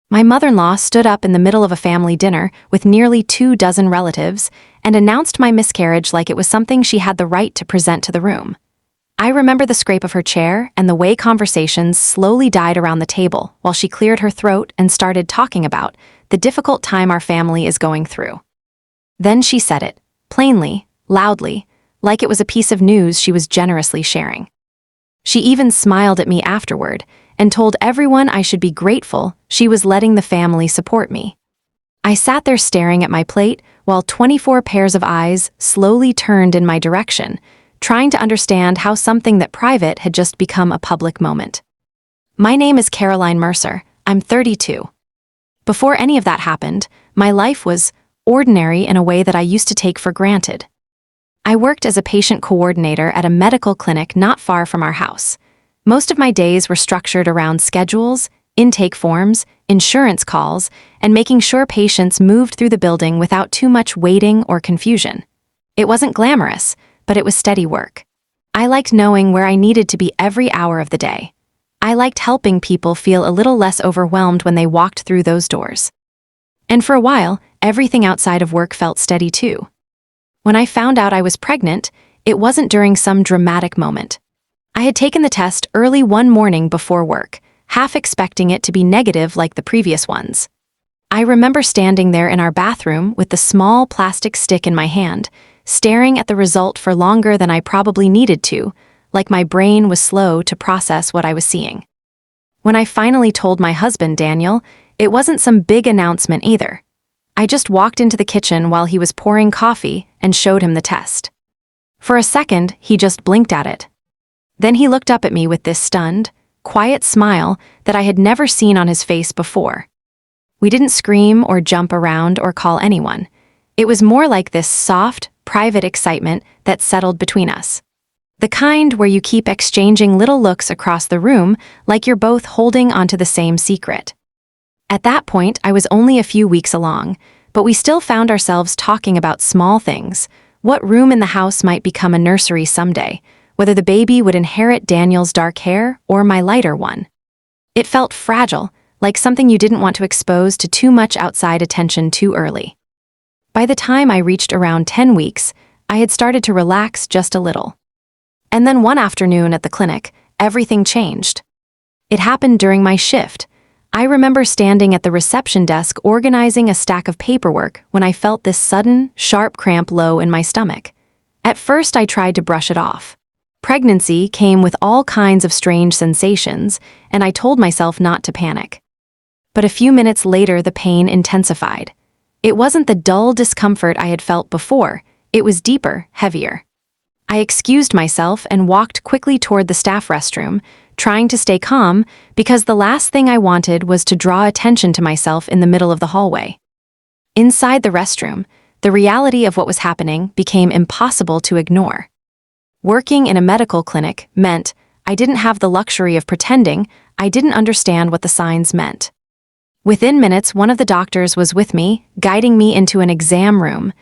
My mother-in-law stood up in the middle of a family dinner with nearly 24 relatives and announced my miscarriage like it was something she had the right to present to the room. I remember the scrape of her chair and the way conversations slowly died around the table while she cleared her throat and started talking about the difficult time our family is going through. Then she said it, plainly, loudly, like it was a piece of news she was generously sharing. She even smiled at me afterward and told everyone I should be grateful she was letting the family support me. I sat there staring at my plate while 24 pairs of eyes slowly turned in my direction, trying to understand how something that private had just become a public moment. My name is Caroline Mercer. I'm 32. Before any of that happened, my life was ordinary in a way that I used to take for granted. I worked as a patient coordinator at a medical clinic not far from our house. Most of my days were structured around schedules, intake forms, insurance calls, and making sure patients moved through the building without too much waiting or confusion. It wasn't glamorous, but it was steady work. I liked knowing where I needed to be every hour of the day. I liked helping people feel a little less overwhelmed when they walked through those doors. And for a while, everything outside of work felt steady too. When I found out I was pregnant, it wasn't during some dramatic moment. I had taken the test early one morning before work, half expecting it to be negative like the previous ones. I remember standing there in our bathroom with the small plastic stick in my hand, staring at the result for longer than I probably needed to, like my brain was slow to process what I was seeing. When I finally told my husband, Daniel, it wasn't some big announcement either. I just walked into the kitchen while he was pouring coffee and showed him the test. For a second, he just blinked at it. Then he looked up at me with this stunned, quiet smile that I had never seen on his face before. We didn't scream or jump around or call anyone. It was more like this soft, private excitement that settled between us. The kind where you keep exchanging little looks across the room like you're both holding onto the same secret. At that point, I was only a few weeks along, but we still found ourselves talking about small things, what room in the house might become a nursery someday, whether the baby would inherit Daniel's dark hair or my lighter one. It felt fragile, like something you didn't want to expose to too much outside attention too early. By the time I reached around 10 weeks, I had started to relax just a little. And then one afternoon at the clinic, everything changed. It happened during my shift. I remember standing at the reception desk organizing a stack of paperwork when I felt this sudden, sharp cramp low in my stomach. At first, I tried to brush it off. Pregnancy came with all kinds of strange sensations, and I told myself not to panic. But a few minutes later, the pain intensified. It wasn't the dull discomfort I had felt before, it was deeper, heavier. I excused myself and walked quickly toward the staff restroom, trying to stay calm because the last thing I wanted was to draw attention to myself in the middle of the hallway. Inside the restroom, the reality of what was happening became impossible to ignore. Working in a medical clinic meant I didn't have the luxury of pretending I didn't understand what the signs meant. Within minutes, one of the doctors was with me, guiding me into an exam room.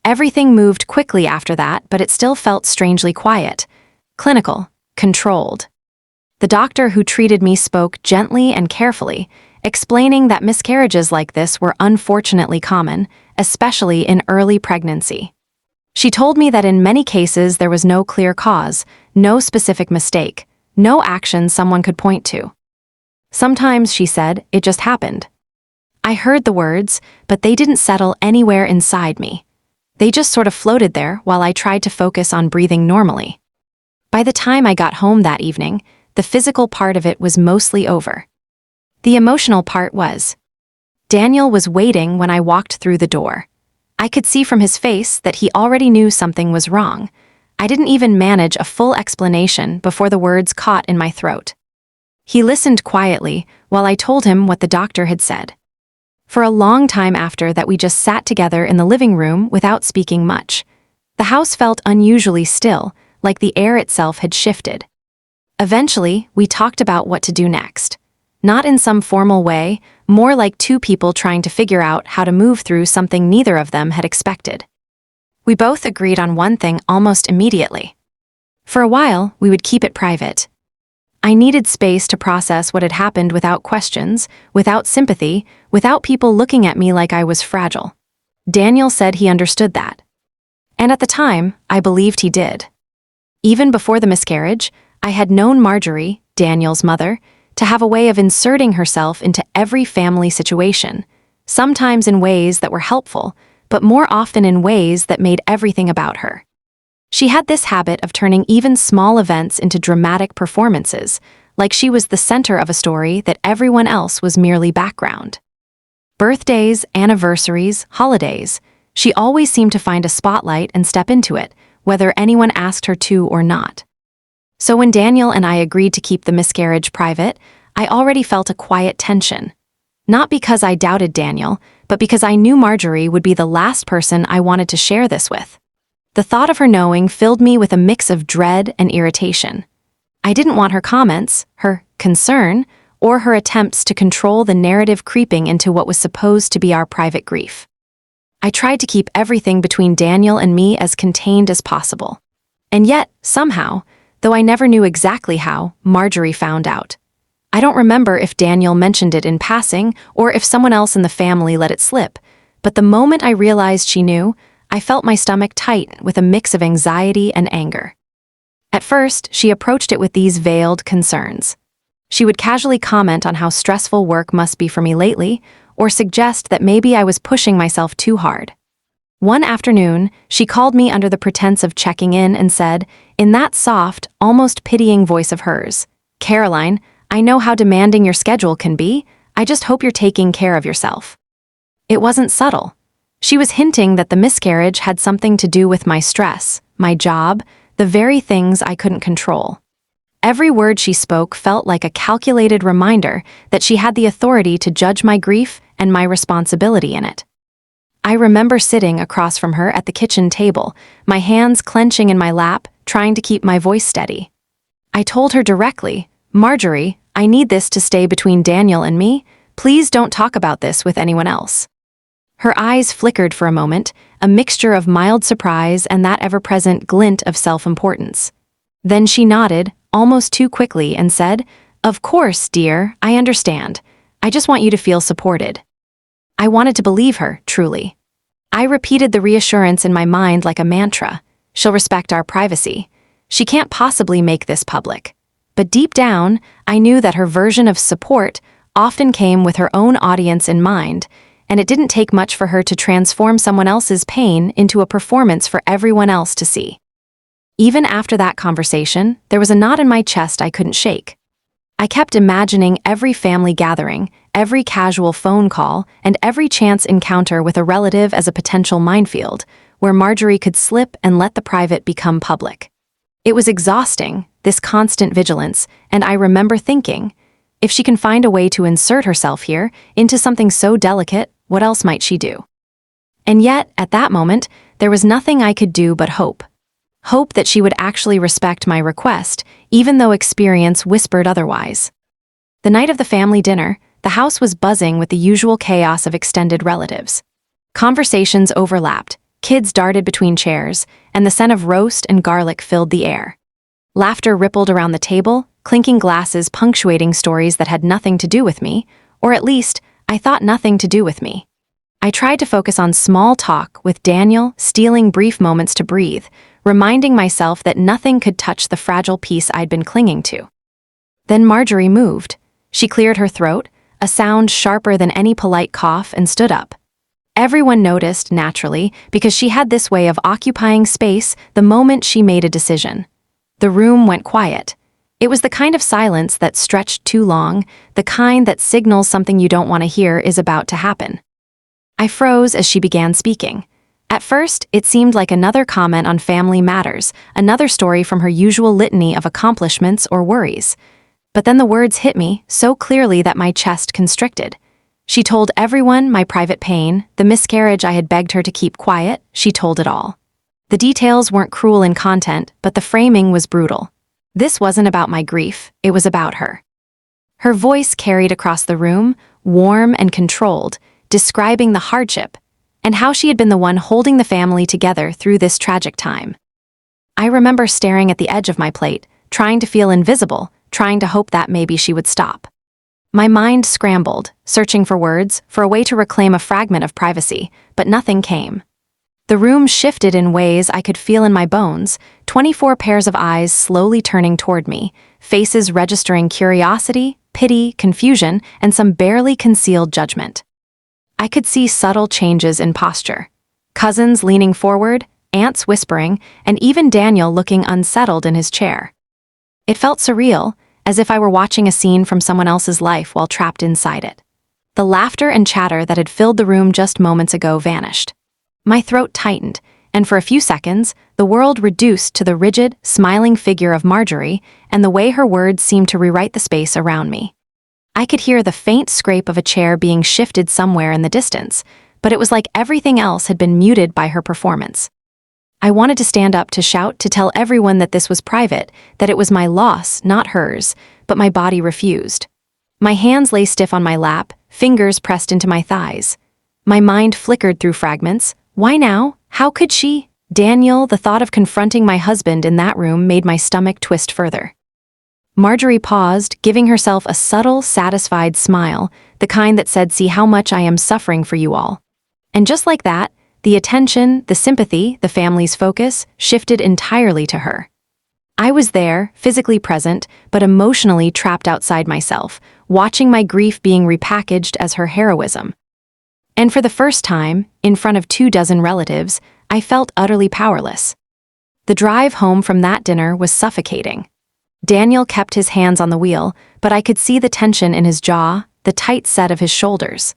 Everything moved quickly after that, but it still felt strangely quiet, clinical, controlled. The doctor who treated me spoke gently and carefully, explaining that miscarriages like this were unfortunately common, especially in early pregnancy. She told me that in many cases there was no clear cause, no specific mistake, no action someone could point to. Sometimes, she said, it just happened. I heard the words, but they didn't settle anywhere inside me. They just sort of floated there while I tried to focus on breathing normally. By the time I got home that evening, the physical part of it was mostly over. The emotional part was. Daniel was waiting when I walked through the door. I could see from his face that he already knew something was wrong. I didn't even manage a full explanation before the words caught in my throat. He listened quietly while I told him what the doctor had said. For a long time after that, we just sat together in the living room without speaking much. The house felt unusually still, like the air itself had shifted. Eventually, we talked about what to do next. Not in some formal way, more like two people trying to figure out how to move through something neither of them had expected. We both agreed on one thing almost immediately. For a while, we would keep it private. I needed space to process what had happened without questions, without sympathy, without people looking at me like I was fragile. Daniel said he understood that. And at the time, I believed he did. Even before the miscarriage, I had known Marjorie, Daniel's mother, to have a way of inserting herself into every family situation, sometimes in ways that were helpful, but more often in ways that made everything about her. She had this habit of turning even small events into dramatic performances, like she was the center of a story that everyone else was merely background. Birthdays, anniversaries, holidays, she always seemed to find a spotlight and step into it, whether anyone asked her to or not. So when Daniel and I agreed to keep the miscarriage private, I already felt a quiet tension. Not because I doubted Daniel, but because I knew Marjorie would be the last person I wanted to share this with. The thought of her knowing filled me with a mix of dread and irritation. I didn't want her comments, her concern, or her attempts to control the narrative creeping into what was supposed to be our private grief. I tried to keep everything between Daniel and me as contained as possible. And yet, somehow, though I never knew exactly how, Marjorie found out. I don't remember if Daniel mentioned it in passing or if someone else in the family let it slip, but the moment I realized she knew, I felt my stomach tighten with a mix of anxiety and anger. At first, she approached it with these veiled concerns. She would casually comment on how stressful work must be for me lately, or suggest that maybe I was pushing myself too hard. One afternoon, she called me under the pretense of checking in and said, in that soft, almost pitying voice of hers, "Caroline, I know how demanding your schedule can be. I just hope you're taking care of yourself." It wasn't subtle. She was hinting that the miscarriage had something to do with my stress, my job, the very things I couldn't control. Every word she spoke felt like a calculated reminder that she had the authority to judge my grief and my responsibility in it. I remember sitting across from her at the kitchen table, my hands clenching in my lap, trying to keep my voice steady. I told her directly, "Marjorie, I need this to stay between Daniel and me. Please don't talk about this with anyone else." Her eyes flickered for a moment, a mixture of mild surprise and that ever-present glint of self-importance. Then she nodded, almost too quickly, and said, "Of course, dear, I understand. I just want you to feel supported." I wanted to believe her, truly. I repeated the reassurance in my mind like a mantra. She'll respect our privacy. She can't possibly make this public. But deep down, I knew that her version of support often came with her own audience in mind, and it didn't take much for her to transform someone else's pain into a performance for everyone else to see. Even after that conversation, there was a knot in my chest I couldn't shake. I kept imagining every family gathering, every casual phone call, and every chance encounter with a relative as a potential minefield, where Marjorie could slip and let the private become public. It was exhausting, this constant vigilance, and I remember thinking, if she can find a way to insert herself here, into something so delicate, what else might she do? And yet, at that moment, there was nothing I could do but hope. Hope that she would actually respect my request, even though experience whispered otherwise. The night of the family dinner, the house was buzzing with the usual chaos of extended relatives. Conversations overlapped, kids darted between chairs, and the scent of roast and garlic filled the air. Laughter rippled around the table, clinking glasses punctuating stories that had nothing to do with me, or at least, I thought nothing to do with me. I tried to focus on small talk, with Daniel stealing brief moments to breathe, reminding myself that nothing could touch the fragile piece I'd been clinging to. Then Marjorie moved. She cleared her throat, a sound sharper than any polite cough, and stood up. Everyone noticed, naturally, because she had this way of occupying space the moment she made a decision. The room went quiet. It was the kind of silence that stretched too long, the kind that signals something you don't want to hear is about to happen. I froze as she began speaking. At first, it seemed like another comment on family matters, another story from her usual litany of accomplishments or worries. But then the words hit me so clearly that my chest constricted. She told everyone my private pain, the miscarriage I had begged her to keep quiet, she told it all. The details weren't cruel in content, but the framing was brutal. This wasn't about my grief, it was about her. Her voice carried across the room, warm and controlled, describing the hardship, and how she had been the one holding the family together through this tragic time. I remember staring at the edge of my plate, trying to feel invisible, trying to hope that maybe she would stop. My mind scrambled, searching for words, for a way to reclaim a fragment of privacy, but nothing came. The room shifted in ways I could feel in my bones, 24 pairs of eyes slowly turning toward me, faces registering curiosity, pity, confusion, and some barely concealed judgment. I could see subtle changes in posture. Cousins leaning forward, aunts whispering, and even Daniel looking unsettled in his chair. It felt surreal, as if I were watching a scene from someone else's life while trapped inside it. The laughter and chatter that had filled the room just moments ago vanished. My throat tightened, and for a few seconds, the world reduced to the rigid, smiling figure of Marjorie and the way her words seemed to rewrite the space around me. I could hear the faint scrape of a chair being shifted somewhere in the distance, but it was like everything else had been muted by her performance. I wanted to stand up to shout to tell everyone that this was private, that it was my loss, not hers, but my body refused. My hands lay stiff on my lap, fingers pressed into my thighs. My mind flickered through fragments. Why now? How could she? Daniel, the thought of confronting my husband in that room made my stomach twist further. Marjorie paused, giving herself a subtle, satisfied smile, the kind that said, "See how much I am suffering for you all." And just like that, the attention, the sympathy, the family's focus shifted entirely to her. I was there, physically present, but emotionally trapped outside myself, watching my grief being repackaged as her heroism. And for the first time, in front of 24 relatives, I felt utterly powerless. The drive home from that dinner was suffocating. Daniel kept his hands on the wheel, but I could see the tension in his jaw, the tight set of his shoulders.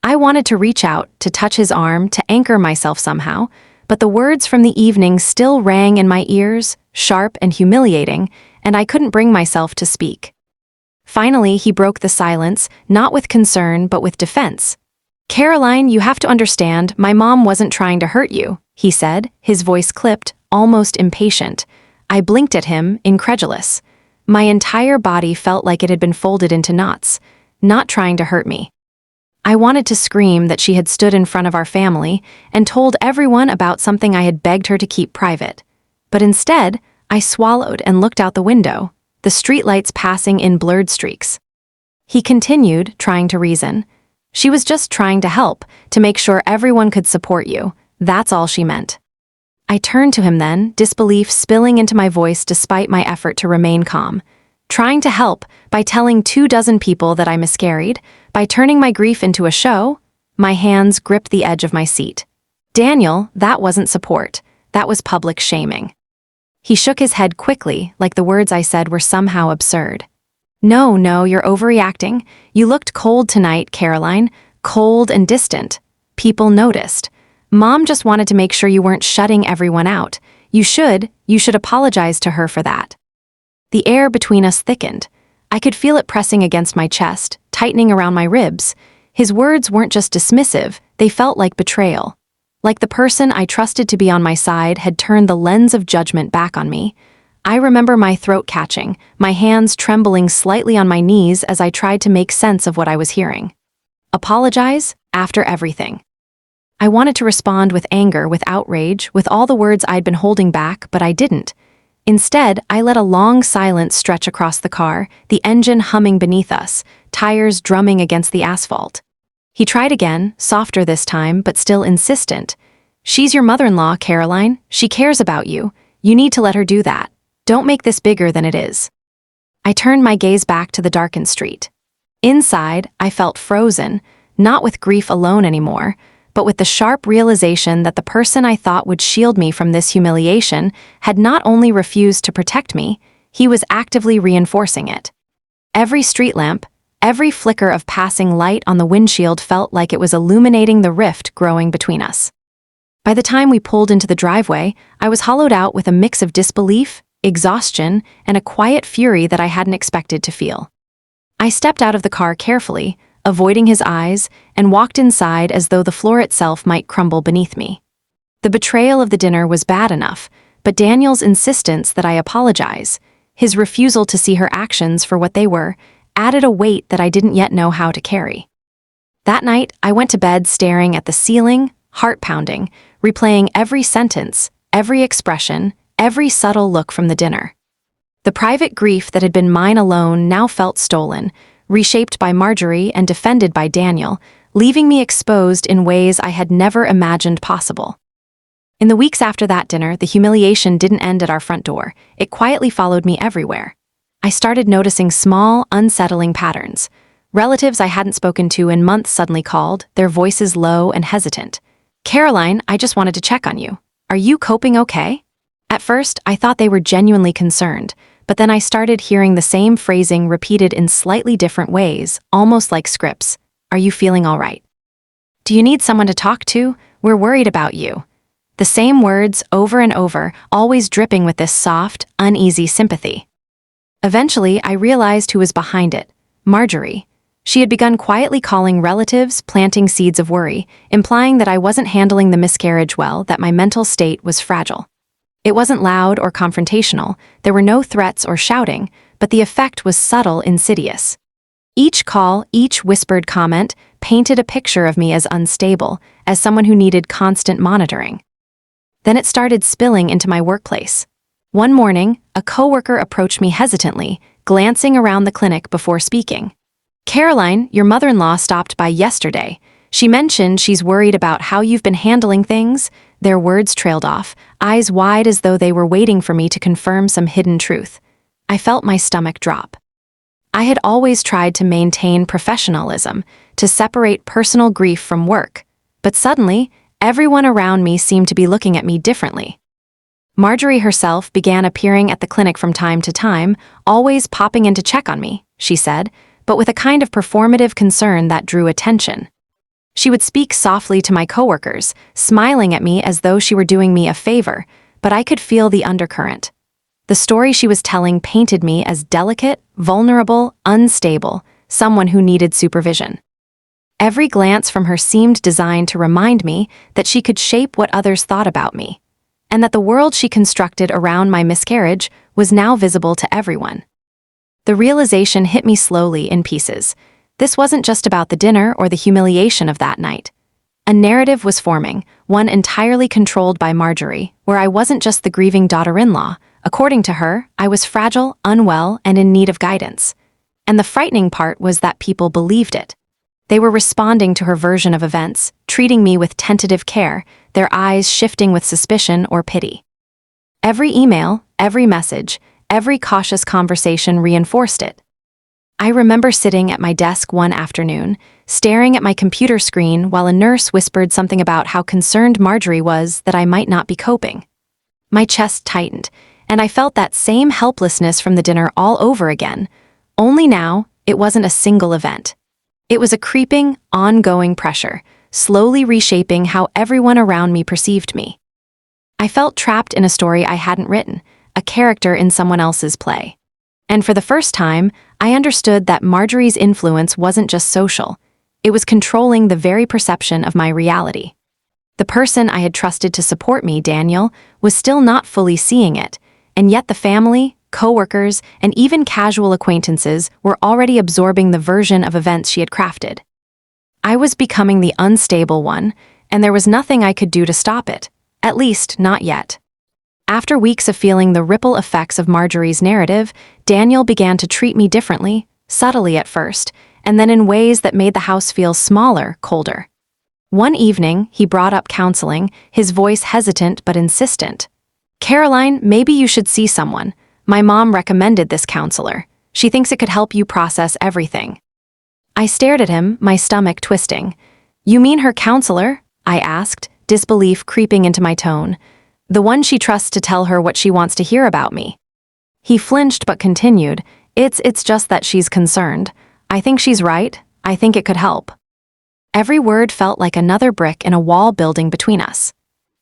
I wanted to reach out, to touch his arm, to anchor myself somehow, but the words from the evening still rang in my ears, sharp and humiliating, and I couldn't bring myself to speak. Finally, he broke the silence, not with concern but with defense. "Caroline, you have to understand, my mom wasn't trying to hurt you," he said, his voice clipped, almost impatient. I blinked at him, incredulous. My entire body felt like it had been folded into knots, not trying to hurt me. I wanted to scream that she had stood in front of our family and told everyone about something I had begged her to keep private. But instead, I swallowed and looked out the window, the streetlights passing in blurred streaks. He continued, trying to reason. "She was just trying to help, to make sure everyone could support you. That's all she meant." I turned to him then, disbelief spilling into my voice despite my effort to remain calm. Trying to help by telling 24 people that I miscarried, by turning my grief into a show. My hands gripped the edge of my seat. "Daniel, that wasn't support. That was public shaming." He shook his head quickly, like the words I said were somehow absurd. No, you're overreacting. You looked cold tonight, Caroline. Cold and distant. People noticed. Mom just wanted to make sure you weren't shutting everyone out. You should apologize to her for that." The air between us thickened. I could feel it pressing against my chest, tightening around my ribs. His words weren't just dismissive, they felt like betrayal. Like the person I trusted to be on my side had turned the lens of judgment back on me. I remember my throat catching, my hands trembling slightly on my knees as I tried to make sense of what I was hearing. Apologize? After everything. I wanted to respond with anger, with outrage, with all the words I'd been holding back, but I didn't. Instead, I let a long silence stretch across the car, the engine humming beneath us, tires drumming against the asphalt. He tried again, softer this time, but still insistent. "She's your mother-in-law, Caroline. She cares about you. You need to let her do that. Don't make this bigger than it is." I turned my gaze back to the darkened street. Inside, I felt frozen, not with grief alone anymore, but with the sharp realization that the person I thought would shield me from this humiliation had not only refused to protect me, he was actively reinforcing it. Every street lamp, every flicker of passing light on the windshield felt like it was illuminating the rift growing between us. By the time we pulled into the driveway, I was hollowed out with a mix of disbelief, exhaustion, and a quiet fury that I hadn't expected to feel. I stepped out of the car carefully, avoiding his eyes, and walked inside as though the floor itself might crumble beneath me. The betrayal of the dinner was bad enough, but Daniel's insistence that I apologize, his refusal to see her actions for what they were, added a weight that I didn't yet know how to carry. That night, I went to bed staring at the ceiling, heart-pounding, replaying every sentence, every expression, every subtle look from the dinner. The private grief that had been mine alone now felt stolen, reshaped by Marjorie and defended by Daniel, leaving me exposed in ways I had never imagined possible. In the weeks after that dinner, the humiliation didn't end at our front door. It quietly followed me everywhere. I started noticing small, unsettling patterns. Relatives I hadn't spoken to in months suddenly called, their voices low and hesitant. "Caroline, I just wanted to check on you. Are you coping okay?" At first, I thought they were genuinely concerned, but then I started hearing the same phrasing repeated in slightly different ways, almost like scripts. "Are you feeling all right? Do you need someone to talk to? We're worried about you." The same words over and over, always dripping with this soft, uneasy sympathy. Eventually, I realized who was behind it: Marjorie. She had begun quietly calling relatives, planting seeds of worry, implying that I wasn't handling the miscarriage well, that my mental state was fragile. It wasn't loud or confrontational, there were no threats or shouting, but the effect was subtle, insidious. Each call, each whispered comment, painted a picture of me as unstable, as someone who needed constant monitoring. Then it started spilling into my workplace. One morning, a coworker approached me hesitantly, glancing around the clinic before speaking. "Caroline, your mother-in-law stopped by yesterday. She mentioned she's worried about how you've been handling things." Their words trailed off, eyes wide as though they were waiting for me to confirm some hidden truth. I felt my stomach drop. I had always tried to maintain professionalism, to separate personal grief from work, but suddenly, everyone around me seemed to be looking at me differently. Marjorie herself began appearing at the clinic from time to time, always popping in to check on me, she said, but with a kind of performative concern that drew attention. She would speak softly to my coworkers, smiling at me as though she were doing me a favor, but I could feel the undercurrent. The story she was telling painted me as delicate, vulnerable, unstable, someone who needed supervision. Every glance from her seemed designed to remind me that she could shape what others thought about me, and that the world she constructed around my miscarriage was now visible to everyone. The realization hit me slowly in pieces. This wasn't just about the dinner or the humiliation of that night. A narrative was forming, one entirely controlled by Marjorie, where I wasn't just the grieving daughter-in-law. According to her, I was fragile, unwell, and in need of guidance. And the frightening part was that people believed it. They were responding to her version of events, treating me with tentative care, their eyes shifting with suspicion or pity. Every email, every message, every cautious conversation reinforced it. I remember sitting at my desk one afternoon, staring at my computer screen while a nurse whispered something about how concerned Marjorie was that I might not be coping. My chest tightened, and I felt that same helplessness from the dinner all over again. Only now, it wasn't a single event. It was a creeping, ongoing pressure, slowly reshaping how everyone around me perceived me. I felt trapped in a story I hadn't written, a character in someone else's play. And for the first time, I understood that Marjorie's influence wasn't just social. It was controlling the very perception of my reality. The person I had trusted to support me, Daniel, was still not fully seeing it, and yet the family, coworkers, and even casual acquaintances were already absorbing the version of events she had crafted. I was becoming the unstable one, and there was nothing I could do to stop it, at least not yet. After weeks of feeling the ripple effects of Marjorie's narrative, Daniel began to treat me differently, subtly at first, and then in ways that made the house feel smaller, colder. One evening, he brought up counseling, his voice hesitant but insistent. "Caroline, maybe you should see someone. My mom recommended this counselor. She thinks it could help you process everything." I stared at him, my stomach twisting. "You mean her counselor?" I asked, disbelief creeping into my tone. "The one she trusts to tell her what she wants to hear about me." He flinched but continued, It's just that she's concerned. I think she's right. I think it could help." Every word felt like another brick in a wall building between us.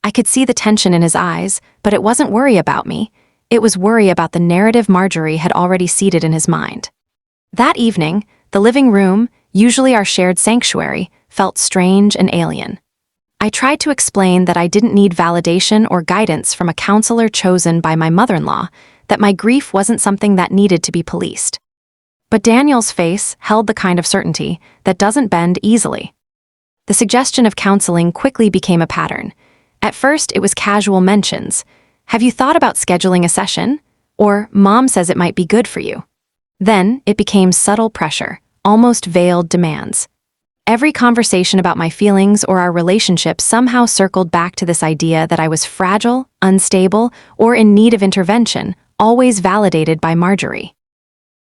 I could see the tension in his eyes, but it wasn't worry about me. It was worry about the narrative Marjorie had already seeded in his mind. That evening, the living room, usually our shared sanctuary, felt strange and alien. I tried to explain that I didn't need validation or guidance from a counselor chosen by my mother-in-law, that my grief wasn't something that needed to be policed. But Daniel's face held the kind of certainty that doesn't bend easily. The suggestion of counseling quickly became a pattern. At first, it was casual mentions. "Have you thought about scheduling a session? or "Mom says it might be good for you." Then it became subtle pressure, almost veiled demands. Every conversation about my feelings or our relationship somehow circled back to this idea that I was fragile, unstable, or in need of intervention, always validated by Marjorie.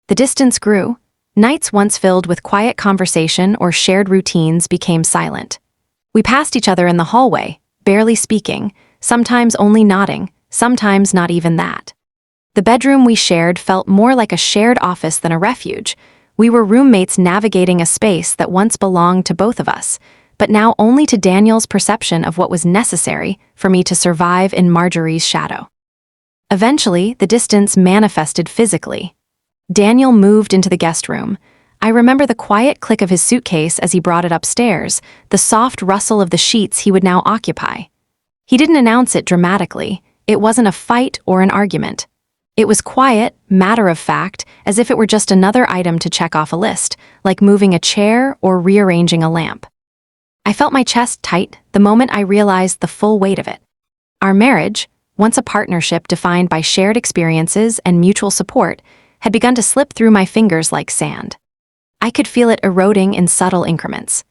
The distance grew. Nights once filled with quiet conversation or shared routines became silent. We passed each other in the hallway, barely speaking, sometimes only nodding, sometimes not even that. The bedroom we shared felt more like a shared office than a refuge. We were roommates navigating a space that once belonged to both of us, but now only to Daniel's perception of what was necessary for me to survive in Marjorie's shadow. Eventually, the distance manifested physically. Daniel moved into the guest room. I remember the quiet click of his suitcase as he brought it upstairs, the soft rustle of the sheets he would now occupy. He didn't announce it dramatically. It wasn't a fight or an argument. It was quiet, matter-of-fact, as if it were just another item to check off a list, like moving a chair or rearranging a lamp. I felt my chest tight the moment I realized the full weight of it. Our marriage, once a partnership defined by shared experiences and mutual support, had begun to slip through my fingers like sand. I could feel it eroding in subtle increments.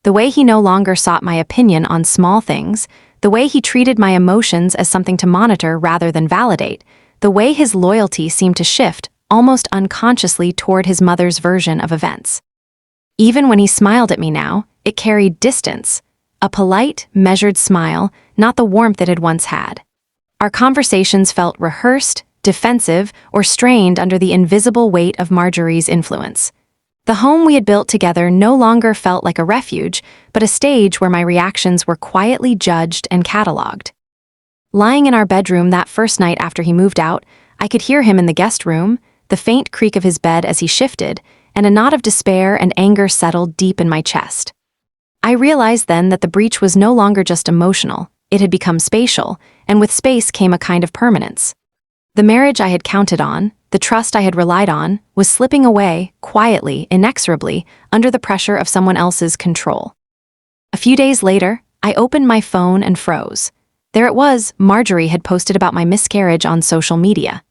The way he no longer sought my opinion on small things, the way he treated my emotions as something to monitor rather than validate, the way his loyalty seemed to shift, almost unconsciously, toward his mother's version of events. Even when he smiled at me now, it carried distance, a polite, measured smile, not the warmth it had once had. Our conversations felt rehearsed, defensive, or strained under the invisible weight of Marjorie's influence. The home we had built together no longer felt like a refuge, but a stage where my reactions were quietly judged and catalogued. Lying in our bedroom that first night after he moved out, I could hear him in the guest room, the faint creak of his bed as he shifted, and a knot of despair and anger settled deep in my chest. I realized then that the breach was no longer just emotional, it had become spatial, and with space came a kind of permanence. The marriage I had counted on, the trust I had relied on, was slipping away, quietly, inexorably, under the pressure of someone else's control. A few days later, I opened my phone and froze. There it was, Marjorie had posted about my miscarriage on social media.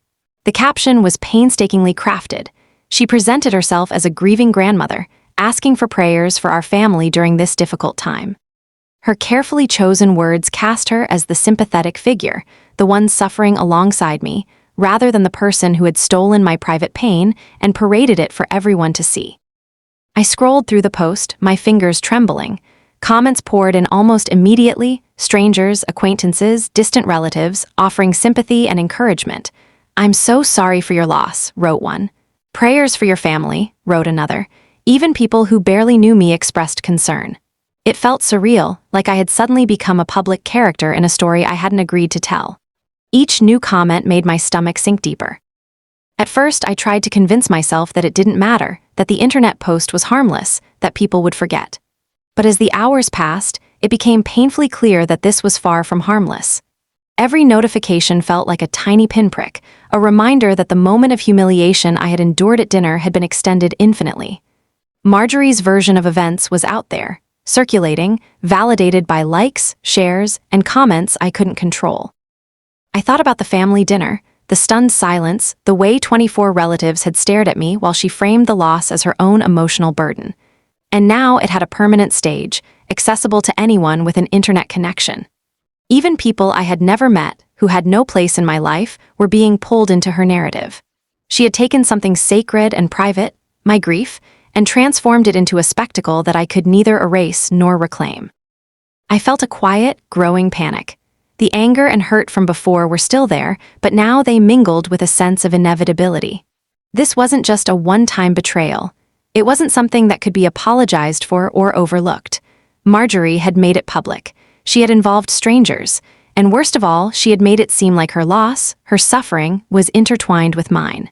The caption was painstakingly crafted. She presented herself as a grieving grandmother, asking for prayers for our family during this difficult time. Her carefully chosen words cast her as the sympathetic figure, the one suffering alongside me, rather than the person who had stolen my private pain and paraded it for everyone to see. I scrolled through the post, my fingers trembling. Comments poured in almost immediately, strangers, acquaintances, distant relatives, offering sympathy and encouragement. "I'm so sorry for your loss," wrote one. "Prayers for your family," wrote another. Even people who barely knew me expressed concern. It felt surreal, like I had suddenly become a public character in a story I hadn't agreed to tell. Each new comment made my stomach sink deeper. At first, I tried to convince myself that it didn't matter, that the internet post was harmless, that people would forget. But as the hours passed, it became painfully clear that this was far from harmless. Every notification felt like a tiny pinprick, a reminder that the moment of humiliation I had endured at dinner had been extended infinitely. Marjorie's version of events was out there, circulating, validated by likes, shares, and comments I couldn't control. I thought about the family dinner, the stunned silence, the way 24 relatives had stared at me while she framed the loss as her own emotional burden. And now it had a permanent stage, accessible to anyone with an internet connection. Even people I had never met, who had no place in my life, were being pulled into her narrative. She had taken something sacred and private, my grief, and transformed it into a spectacle that I could neither erase nor reclaim. I felt a quiet, growing panic. The anger and hurt from before were still there, but now they mingled with a sense of inevitability. This wasn't just a one-time betrayal. It wasn't something that could be apologized for or overlooked. Marjorie had made it public. She had involved strangers, and worst of all, she had made it seem like her loss, her suffering, was intertwined with mine.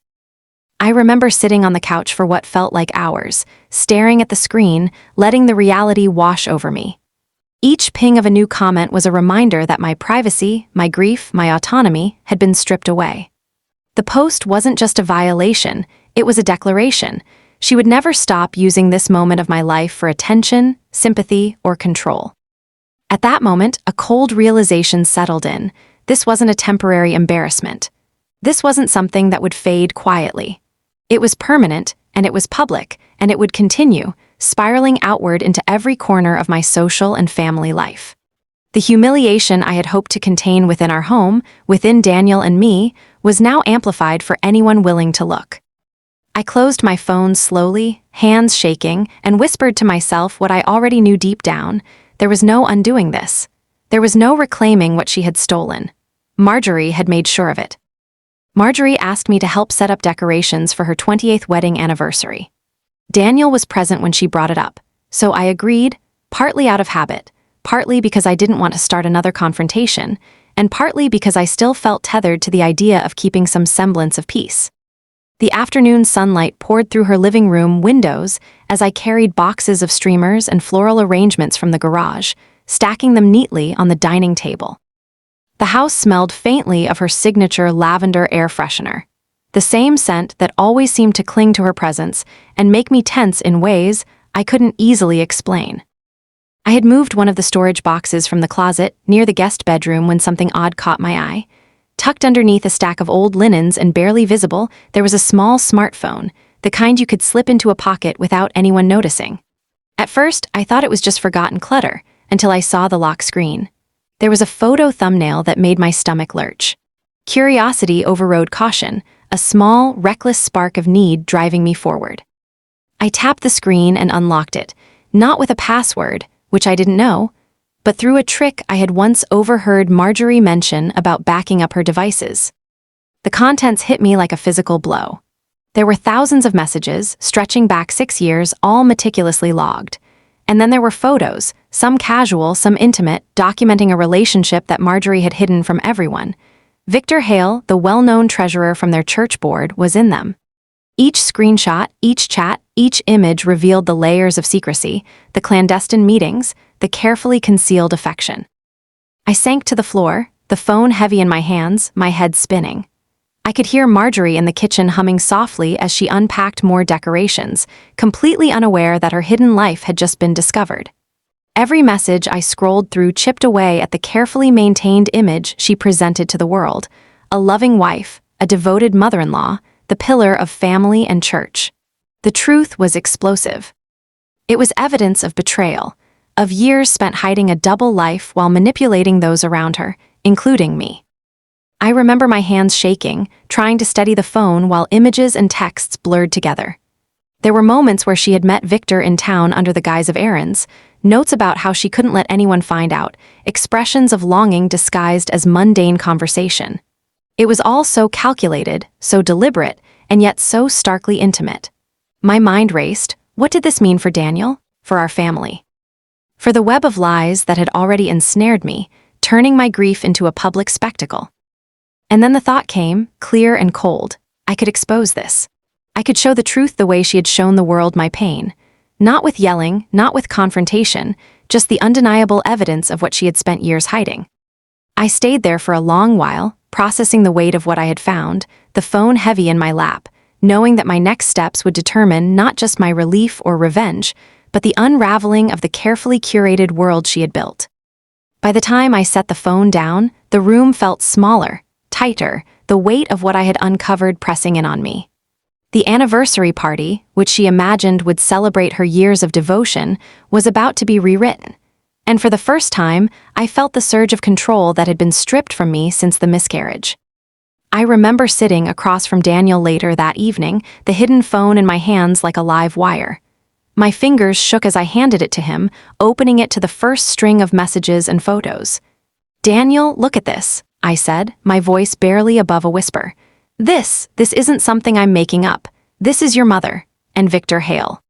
I remember sitting on the couch for what felt like hours, staring at the screen, letting the reality wash over me. Each ping of a new comment was a reminder that my privacy, my grief, my autonomy had been stripped away. The post wasn't just a violation, it was a declaration. She would never stop using this moment of my life for attention, sympathy, or control. At that moment, a cold realization settled in. This wasn't a temporary embarrassment. This wasn't something that would fade quietly. It was permanent, and it was public, and it would continue, spiraling outward into every corner of my social and family life. The humiliation I had hoped to contain within our home, within Daniel and me, was now amplified for anyone willing to look. I closed my phone slowly, hands shaking, and whispered to myself what I already knew deep down. There was no undoing this. There was no reclaiming what she had stolen. Marjorie had made sure of it. Marjorie asked me to help set up decorations for her 28th wedding anniversary. Daniel was present when she brought it up, so I agreed, partly out of habit, partly because I didn't want to start another confrontation, and partly because I still felt tethered to the idea of keeping some semblance of peace. The afternoon sunlight poured through her living room windows as I carried boxes of streamers and floral arrangements from the garage, stacking them neatly on the dining table. The house smelled faintly of her signature lavender air freshener, the same scent that always seemed to cling to her presence and make me tense in ways I couldn't easily explain. I had moved one of the storage boxes from the closet near the guest bedroom when something odd caught my eye. Tucked underneath a stack of old linens and barely visible, there was a small smartphone, the kind you could slip into a pocket without anyone noticing. At first, I thought it was just forgotten clutter, until I saw the lock screen. There was a photo thumbnail that made my stomach lurch. Curiosity overrode caution, a small, reckless spark of need driving me forward. I tapped the screen and unlocked it, not with a password, which I didn't know, but through a trick I had once overheard Marjorie mention about backing up her devices. The contents hit me like a physical blow. There were thousands of messages, stretching back 6 years, all meticulously logged. And then there were photos, some casual, some intimate, documenting a relationship that Marjorie had hidden from everyone. Victor Hale, the well-known treasurer from their church board, was in them. Each screenshot, each chat, each image revealed the layers of secrecy, the clandestine meetings, the carefully concealed affection. I sank to the floor, the phone heavy in my hands, my head spinning. I could hear Marjorie in the kitchen humming softly as she unpacked more decorations, completely unaware that her hidden life had just been discovered. Every message I scrolled through chipped away at the carefully maintained image she presented to the world: a loving wife, a devoted mother-in-law, the pillar of family and church. The truth was explosive. It was evidence of betrayal, of years spent hiding a double life while manipulating those around her, including me. I remember my hands shaking, trying to steady the phone while images and texts blurred together. There were moments where she had met Victor in town under the guise of errands, notes about how she couldn't let anyone find out, expressions of longing disguised as mundane conversation. It was all so calculated, so deliberate, and yet so starkly intimate. My mind raced. What did this mean for Daniel? For our family? For the web of lies that had already ensnared me, turning my grief into a public spectacle? And then the thought came, clear and cold. I could expose this. I could show the truth the way she had shown the world my pain. Not with yelling, not with confrontation, just the undeniable evidence of what she had spent years hiding. I stayed there for a long while, processing the weight of what I had found, the phone heavy in my lap, knowing that my next steps would determine not just my relief or revenge, but the unraveling of the carefully curated world she had built. By the time I set the phone down, the room felt smaller, tighter, the weight of what I had uncovered pressing in on me. The anniversary party, which she imagined would celebrate her years of devotion, was about to be rewritten. And for the first time, I felt the surge of control that had been stripped from me since the miscarriage. I remember sitting across from Daniel later that evening, the hidden phone in my hands like a live wire. My fingers shook as I handed it to him, opening it to the first string of messages and photos. "Daniel, look at this," I said, my voice barely above a whisper. This isn't something I'm making up. This is your mother, and Victor Hale."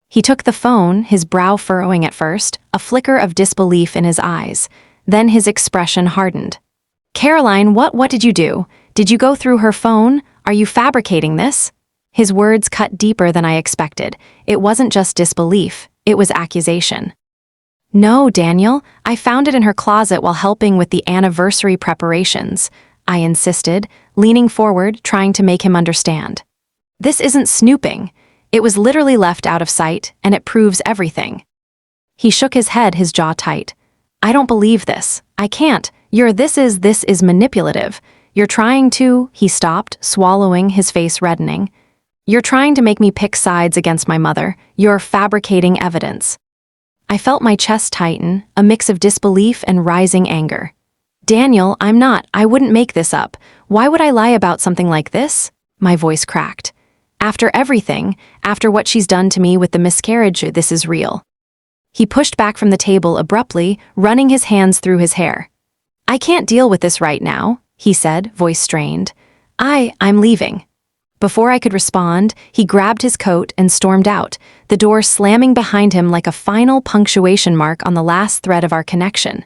He took the phone, his brow furrowing at first, a flicker of disbelief in his eyes. Then his expression hardened. "Caroline, what did you do? Did you go through her phone? Are you fabricating this?" His words cut deeper than I expected. It wasn't just disbelief, it was accusation. "No, Daniel, I found it in her closet while helping with the anniversary preparations," I insisted, leaning forward, trying to make him understand. "This isn't snooping. It was literally left out of sight, and it proves everything." He shook his head, his jaw tight. "I don't believe this. I can't. This is manipulative. You're trying to, he stopped, swallowing, his face reddening. You're trying to make me pick sides against my mother. You're fabricating evidence. I felt my chest tighten, a mix of disbelief and rising anger. Daniel, I'm not. I wouldn't make this up. Why would I lie about something like this? My voice cracked. After everything, after what she's done to me with the miscarriage, this is real. He pushed back from the table abruptly, running his hands through his hair. I can't deal with this right now, he said, voice strained. I'm leaving. Before I could respond, he grabbed his coat and stormed out, the door slamming behind him like a final punctuation mark on the last thread of our connection.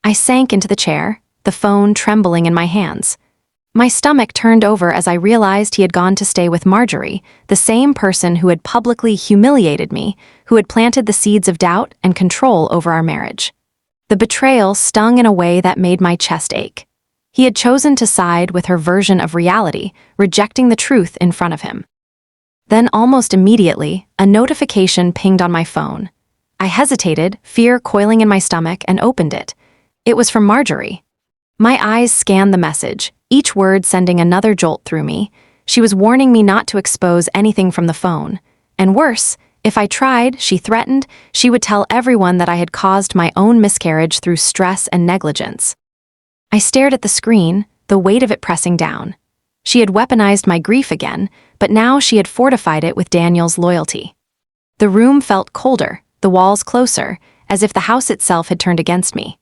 I sank into the chair, the phone trembling in my hands. My stomach turned over as I realized he had gone to stay with Marjorie, the same person who had publicly humiliated me, who had planted the seeds of doubt and control over our marriage. The betrayal stung in a way that made my chest ache. He had chosen to side with her version of reality, rejecting the truth in front of him. Then almost immediately, a notification pinged on my phone. I hesitated, fear coiling in my stomach, and opened it. It was from Marjorie. My eyes scanned the message, each word sending another jolt through me. She was warning me not to expose anything from the phone. And worse, if I tried, she threatened, she would tell everyone that I had caused my own miscarriage through stress and negligence. I stared at the screen, the weight of it pressing down. She had weaponized my grief again, but now she had fortified it with Daniel's loyalty. The room felt colder, the walls closer, as if the house itself had turned against me.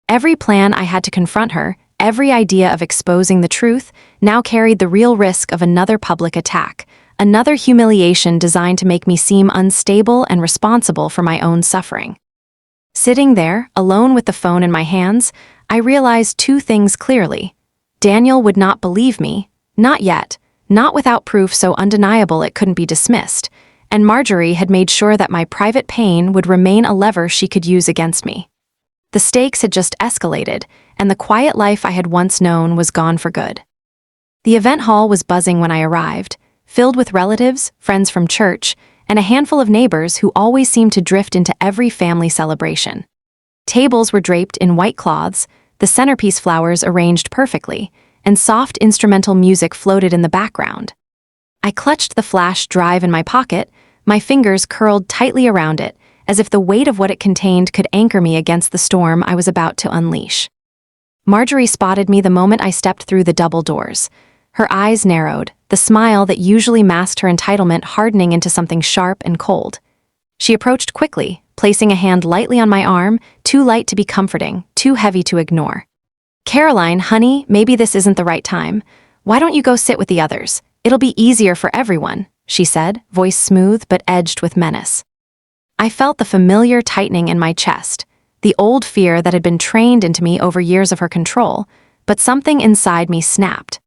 Every plan I had to confront her, every idea of exposing the truth, now carried the real risk of another public attack, another humiliation designed to make me seem unstable and responsible for my own suffering. Sitting there, alone with the phone in my hands, I realized two things clearly. Daniel would not believe me, not yet, not without proof so undeniable it couldn't be dismissed, and Marjorie had made sure that my private pain would remain a lever she could use against me. The stakes had just escalated, and the quiet life I had once known was gone for good. The event hall was buzzing when I arrived, filled with relatives, friends from church, and a handful of neighbors who always seemed to drift into every family celebration. Tables were draped in white cloths, the centerpiece flowers arranged perfectly, and soft instrumental music floated in the background. I clutched the flash drive in my pocket, my fingers curled tightly around it, as if the weight of what it contained could anchor me against the storm I was about to unleash. Marjorie spotted me the moment I stepped through the double doors. Her eyes narrowed, the smile that usually masked her entitlement hardening into something sharp and cold. She approached quickly, placing a hand lightly on my arm, too light to be comforting, too heavy to ignore. Caroline, honey, maybe this isn't the right time. Why don't you go sit with the others? It'll be easier for everyone, she said, voice smooth but edged with menace. I felt the familiar tightening in my chest, the old fear that had been trained into me over years of her control, but something inside me snapped.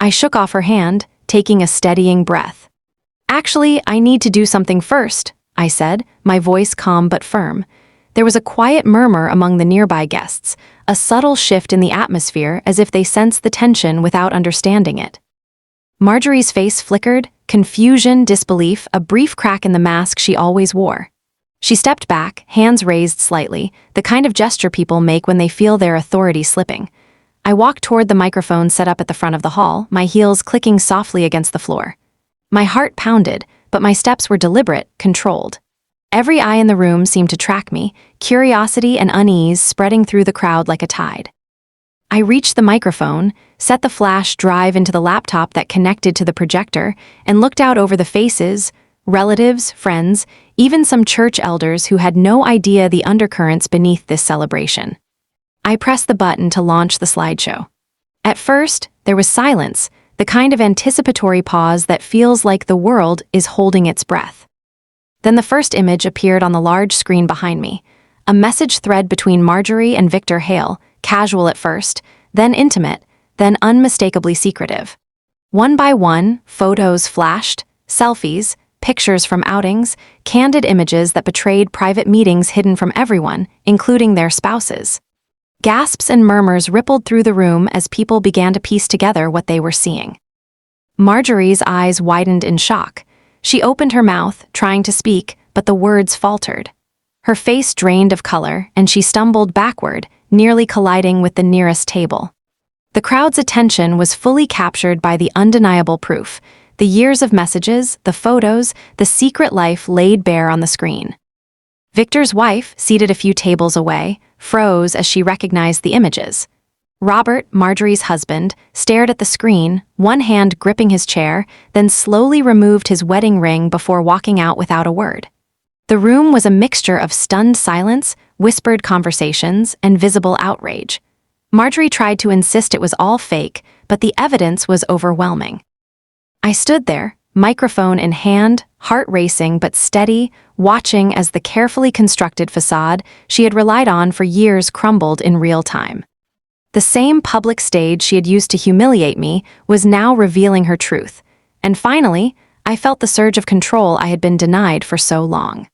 I shook off her hand, taking a steadying breath. Actually, I need to do something first, I said, my voice calm but firm. There was a quiet murmur among the nearby guests, a subtle shift in the atmosphere as if they sensed the tension without understanding it. Marjorie's face flickered, confusion, disbelief, a brief crack in the mask she always wore. She stepped back, hands raised slightly, the kind of gesture people make when they feel their authority slipping. I walked toward the microphone set up at the front of the hall, my heels clicking softly against the floor. My heart pounded, but my steps were deliberate, controlled. Every eye in the room seemed to track me, curiosity and unease spreading through the crowd like a tide. I reached the microphone, set the flash drive into the laptop that connected to the projector, and looked out over the faces, relatives, friends, even some church elders who had no idea the undercurrents beneath this celebration. I pressed the button to launch the slideshow. At first, there was silence, the kind of anticipatory pause that feels like the world is holding its breath. Then the first image appeared on the large screen behind me, a message thread between Marjorie and Victor Hale, casual at first, then intimate, then unmistakably secretive. One by one, photos flashed, selfies, pictures from outings, candid images that betrayed private meetings hidden from everyone, including their spouses. Gasps and murmurs rippled through the room as people began to piece together what they were seeing. Marjorie's eyes widened in shock. She opened her mouth, trying to speak, but the words faltered. Her face drained of color, and she stumbled backward, nearly colliding with the nearest table. The crowd's attention was fully captured by the undeniable proof: the years of messages, the photos, the secret life laid bare on the screen. Victor's wife, seated a few tables away, froze as she recognized the images. Robert, Marjorie's husband, stared at the screen, one hand gripping his chair, then slowly removed his wedding ring before walking out without a word. The room was a mixture of stunned silence, whispered conversations, and visible outrage. Marjorie tried to insist it was all fake, but the evidence was overwhelming. I stood there, microphone in hand, heart racing but steady, watching as the carefully constructed facade she had relied on for years crumbled in real time. The same public stage she had used to humiliate me was now revealing her truth, and finally, I felt the surge of control I had been denied for so long.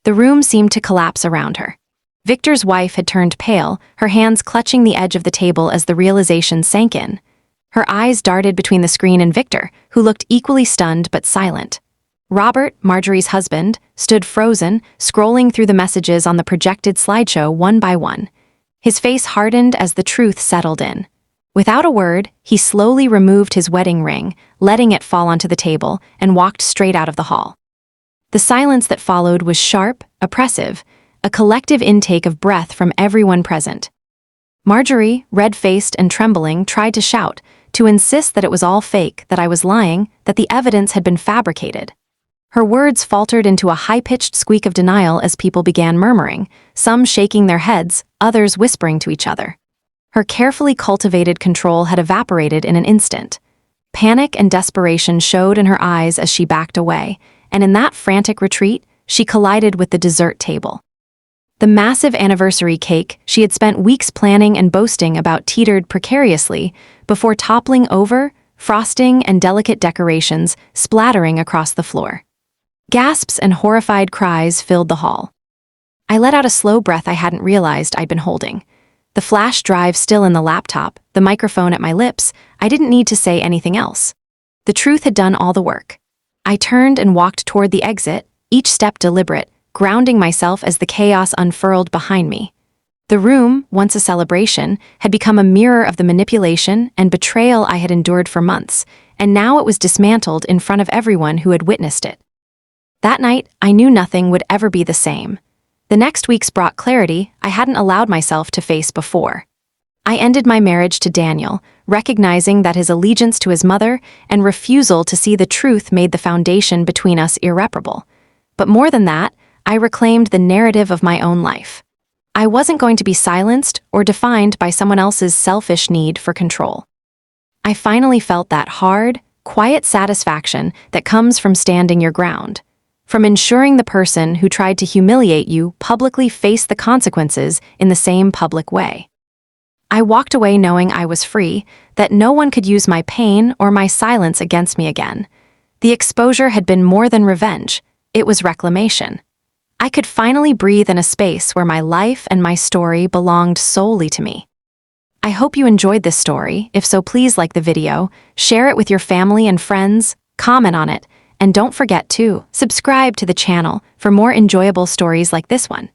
The room seemed to collapse around her. Victor's wife had turned pale, her hands clutching the edge of the table as the realization sank in. Her eyes darted between the screen and Victor, who looked equally stunned but silent. Robert, Marjorie's husband, stood frozen, scrolling through the messages on the projected slideshow one by one. His face hardened as the truth settled in. Without a word, he slowly removed his wedding ring, letting it fall onto the table, and walked straight out of the hall. The silence that followed was sharp, oppressive, a collective intake of breath from everyone present. Marjorie, red-faced and trembling, tried to shout, to insist that it was all fake, that I was lying, that the evidence had been fabricated. Her words faltered into a high-pitched squeak of denial as people began murmuring, some shaking their heads, others whispering to each other. Her carefully cultivated control had evaporated in an instant. Panic and desperation showed in her eyes as she backed away, and in that frantic retreat, she collided with the dessert table. The massive anniversary cake she had spent weeks planning and boasting about teetered precariously before toppling over, frosting and delicate decorations splattering across the floor. Gasps and horrified cries filled the hall. I let out a slow breath I hadn't realized I'd been holding. The flash drive still in the laptop, the microphone at my lips, I didn't need to say anything else. The truth had done all the work. I turned and walked toward the exit, each step deliberate, grounding myself as the chaos unfurled behind me. The room, once a celebration, had become a mirror of the manipulation and betrayal I had endured for months, and now it was dismantled in front of everyone who had witnessed it. That night, I knew nothing would ever be the same. The next weeks brought clarity I hadn't allowed myself to face before. I ended my marriage to Daniel, recognizing that his allegiance to his mother and refusal to see the truth made the foundation between us irreparable. But more than that, I reclaimed the narrative of my own life. I wasn't going to be silenced or defined by someone else's selfish need for control. I finally felt that hard, quiet satisfaction that comes from standing your ground, from ensuring the person who tried to humiliate you publicly faced the consequences in the same public way. I walked away knowing I was free, that no one could use my pain or my silence against me again. The exposure had been more than revenge, it was reclamation. I could finally breathe in a space where my life and my story belonged solely to me. I hope you enjoyed this story. If so, please like the video, share it with your family and friends, comment on it, and don't forget to subscribe to the channel for more enjoyable stories like this one.